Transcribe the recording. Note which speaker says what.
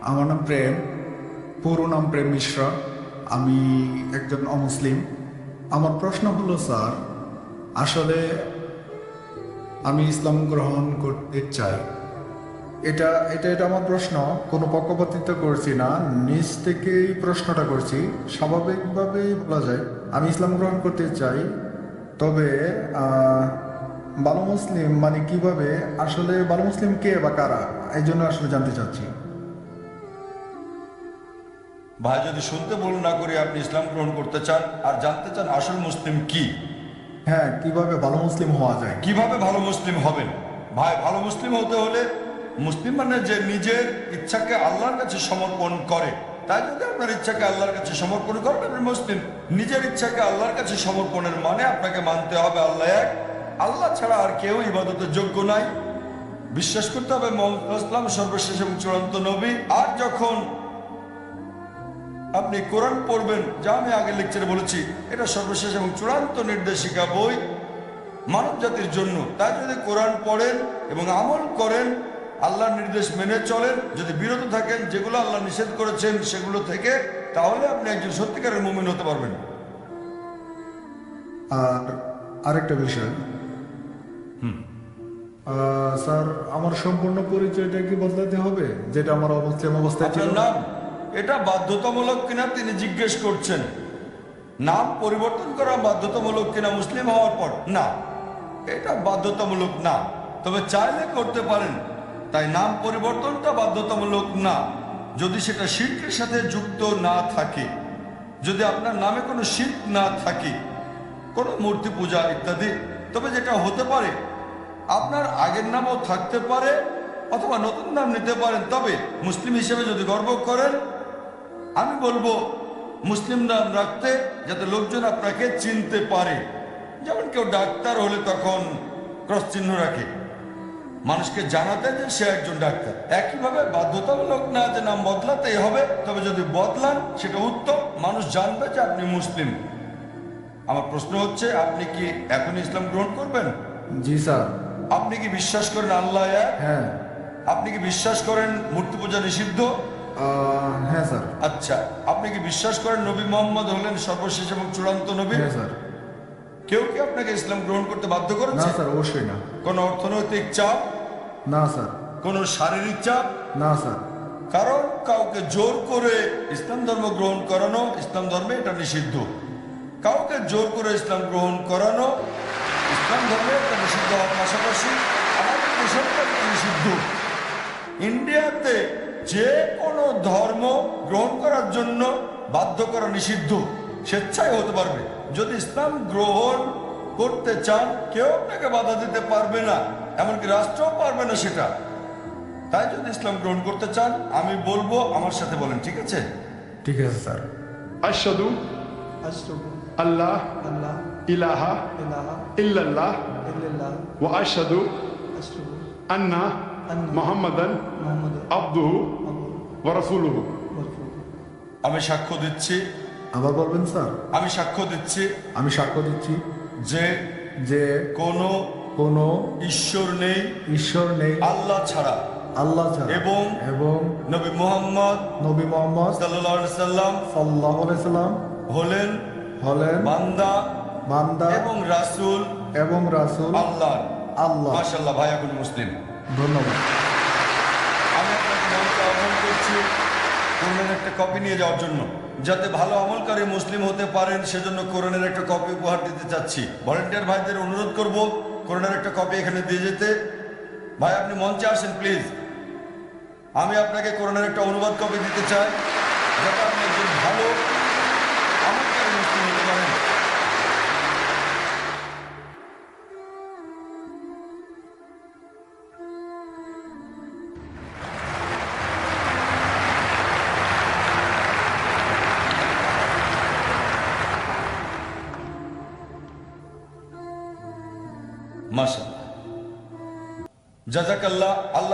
Speaker 1: আমার নাম প্রেম, পুরো নাম প্রেম মিশ্রা। আমি একজন অমুসলিম। আমার প্রশ্ন হলো স্যার, আসলে আমি ইসলাম গ্রহণ করতে চাই। এটা এটা এটা আমার প্রশ্ন, কোনো পক্ষপাতিত্ব করছি না, নিজ থেকেই প্রশ্নটা করছি। স্বাভাবিকভাবেই বলা যায় আমি ইসলাম গ্রহণ করতে চাই। তবে ভালো মুসলিম মানে কিভাবে, আসলে ভালো মুসলিম কে বা কারা, এই জন্য আসলে জানতে চাচ্ছি।
Speaker 2: ভাই, যদি শুনতে ভুল না করি আপনি ইসলাম গ্রহণ করতে চান আর জানতে চান আসল মুসলিম কি,
Speaker 1: হ্যাঁ, কিভাবে ভালো মুসলিম হওয়া যায়।
Speaker 2: কিভাবে ভালো মুসলিম হবেন। ভাই, ভালো মুসলিম হতে হলে মুসলিম মানে যে নিজের ইচ্ছাকে আল্লাহর কাছে সমর্পণ করে। তাই যদি আপনার ইচ্ছাকে আল্লাহর কাছে সমর্পণ করেন আপনি মুসলিম। নিজের ইচ্ছাকে আল্লাহর কাছে সমর্পণের মানে আপনাকে মানতে হবে আল্লাহ এক, আল্লাহ ছাড়া আর কেউ ইবাদতের যোগ্য নাই। বিশ্বাস করতে হবে মুহাম্মদ ইসলাম সর্বশেষ এবং চূড়ান্ত নবী। আর যখন আপনি কোরআন পড়বেন, যা আমি আগে লেকচারে বলেছি, এটা সর্বশেষ এবং চূড়ান্ত নির্দেশিকা বই মানব জাতির জন্য। তাই যদি কোরআন পড়েন এবং আমল করেন, আল্লাহর নির্দেশ মেনে চলেন, যদি বিরত থাকেন যেগুলো আল্লাহ নিষেধ করেছেন সেগুলো থেকে, তাহলে আপনি একজন সত্যিকারের মুমিন হতে পারবেন।
Speaker 1: আর আরেকটা বিষয়, স্যার, আমার সম্পূর্ণ পরিচয়টা কি বদলাতে হবে, যেটা আমার অমুসলিম অবস্থায় ছিল?
Speaker 2: আপনার নাম, এটা বাধ্যতামূলক কিনা তিনি জিজ্ঞেস করছেন। নাম পরিবর্তন করা বাধ্যতামূলক কিনা মুসলিম হওয়ার পর? না, এটা বাধ্যতামূলক না, তবে চাইলে করতে পারেন। তাই নাম পরিবর্তনটা বাধ্যতামূলক না, যদি সেটা শিরকের সাথে যুক্ত না থাকে, যদি আপনার নামে কোনো শিরক না থাকে, কোনো মূর্তি পূজা ইত্যাদি। তবে যেটা হতে পারে, আপনার আগের নামও থাকতে পারে অথবা নতুন নাম নিতে পারেন। তবে মুসলিম হিসেবে যদি গর্ব করেন, আমি বলবো মুসলিম নাম রাখতে, যাতে লোকজন আপনাকে চিনতে পারে। যেমন কেউ ডাক্তার হলে তখন ক্রস চিহ্ন রাখে, মানুষকে জানাতে যে সে একজন ডাক্তার। একইভাবে বাধ্যতামূলক না যে নাম বদলাতেই হবে, তবে যদি বদলান সেটা উত্তম, মানুষ জানবে যে আপনি মুসলিম। আমার প্রশ্ন হচ্ছে, আপনি কি এখন ইসলাম গ্রহণ করবেন?
Speaker 1: জি স্যার।
Speaker 2: আপনি কি বিশ্বাস করেন আল্লাহ এক?
Speaker 1: হ্যাঁ।
Speaker 2: আপনি কি বিশ্বাস করেন মূর্তি পূজা নিষিদ্ধ?
Speaker 1: হ্যাঁ স্যার।
Speaker 2: আচ্ছা, আপনি কি বিশ্বাস করেন নবী মোহাম্মদ হলেন সর্বশেষ এবং চূড়ান্ত নবী?
Speaker 1: হ্যাঁ স্যার।
Speaker 2: কেউ কি আপনাকে ইসলাম গ্রহণ করতে বাধ্য
Speaker 1: না
Speaker 2: করেছে?
Speaker 1: স্যার, অবশ্যই না।
Speaker 2: কোন অর্থনৈতিক চাপ?
Speaker 1: না স্যার।
Speaker 2: কোন শারীরিক চাপ?
Speaker 1: না স্যার।
Speaker 2: কারণ কাউকে জোর করে ইসলাম ধর্ম গ্রহণ করানো, ইসলাম ধর্মে এটা নিষিদ্ধ। কাউকে জোর করে ইসলাম গ্রহণ করানো ইসলাম ধর্মে এটা নিষিদ্ধ হওয়ার পাশাপাশি আমাদের দেশেও এটা নিষিদ্ধ। ইন্ডিয়াতে যে কোনো ধর্ম গ্রহণ করার জন্য বাধ্য করা নিষিদ্ধ, স্বেচ্ছায় হতে পারবে। যদি ইসলাম গ্রহণ করতে চান, কেউ আপনাকে বাধা দিতে পারবে না, এমনকি রাষ্ট্রও পারবে না সেটা। তাই যদি ইসলাম গ্রহণ করতে চান, আমি বলবো আমার সাথে বলেন, ঠিক আছে?
Speaker 1: ঠিক আছে স্যার।
Speaker 3: আশহাদু
Speaker 4: أشهد
Speaker 3: আল্লাহ
Speaker 4: أن لا
Speaker 3: ইলাহা
Speaker 4: إله
Speaker 3: ইল্লাল্লাহ
Speaker 4: إلا الله
Speaker 3: ওয়া আশহাদু
Speaker 4: أشهد
Speaker 3: আন্না
Speaker 4: أن
Speaker 3: মুহাম্মাদান
Speaker 4: محمدا
Speaker 3: আবদুহু
Speaker 4: عبده
Speaker 3: ওয়া রাসূলুহু।
Speaker 4: ورسوله
Speaker 2: আমি সাক্ষ্য দিচ্ছি,
Speaker 1: আবার বলবেন স্যার।
Speaker 2: আমি সাক্ষ্য দিচ্ছি
Speaker 1: আমি সাক্ষ্য দিচ্ছি
Speaker 2: যে
Speaker 1: যে
Speaker 2: কোনো
Speaker 1: কোনো
Speaker 2: ঈশ্বর নেই
Speaker 1: ঈশ্বর নেই
Speaker 2: আল্লাহ ছাড়া,
Speaker 1: আল্লাহ ছাড়া,
Speaker 2: এবং
Speaker 1: এবং
Speaker 2: নবী মুহাম্মদ
Speaker 1: নবী মোহাম্মদ
Speaker 2: সাল্লাল্লাহু আলাইহি সাল্লাম
Speaker 1: সাল্লাল্লাহু আলাইহি সাল্লাম
Speaker 2: হলেন
Speaker 1: হলেন বান্দা
Speaker 2: এবং রাসূল
Speaker 1: এবং রাসূল
Speaker 2: আল্লাহ।
Speaker 1: আল্লাহ।
Speaker 2: মাশাআল্লাহ, ভাই এখন মুসলিম।
Speaker 1: ধন্যবাদ।
Speaker 2: আমি আপনাকে মঞ্চে আহ্বান করছি কোরআনের একটা কপি নিয়ে যাওয়ার জন্য, যাতে ভালো আমলকারী মুসলিম হতে পারেন। সেজন্য কোরআনের একটা কপি উপহার দিতে চাচ্ছি। ভলেন্টিয়ার ভাইদের অনুরোধ করব কোরআনের একটা কপি এখানে দিয়ে যেতে। ভাই, আপনি মঞ্চে আসেন প্লিজ। আমি আপনাকে কোরআনের একটা অনুবাদ কপি দিতে চাই, যাতে আপনি একজন ভালো আমলকারী মুসলিম হতে পারেন। মাশাআল্লাহ, জাযাকাল্লাহ। আল্লাহ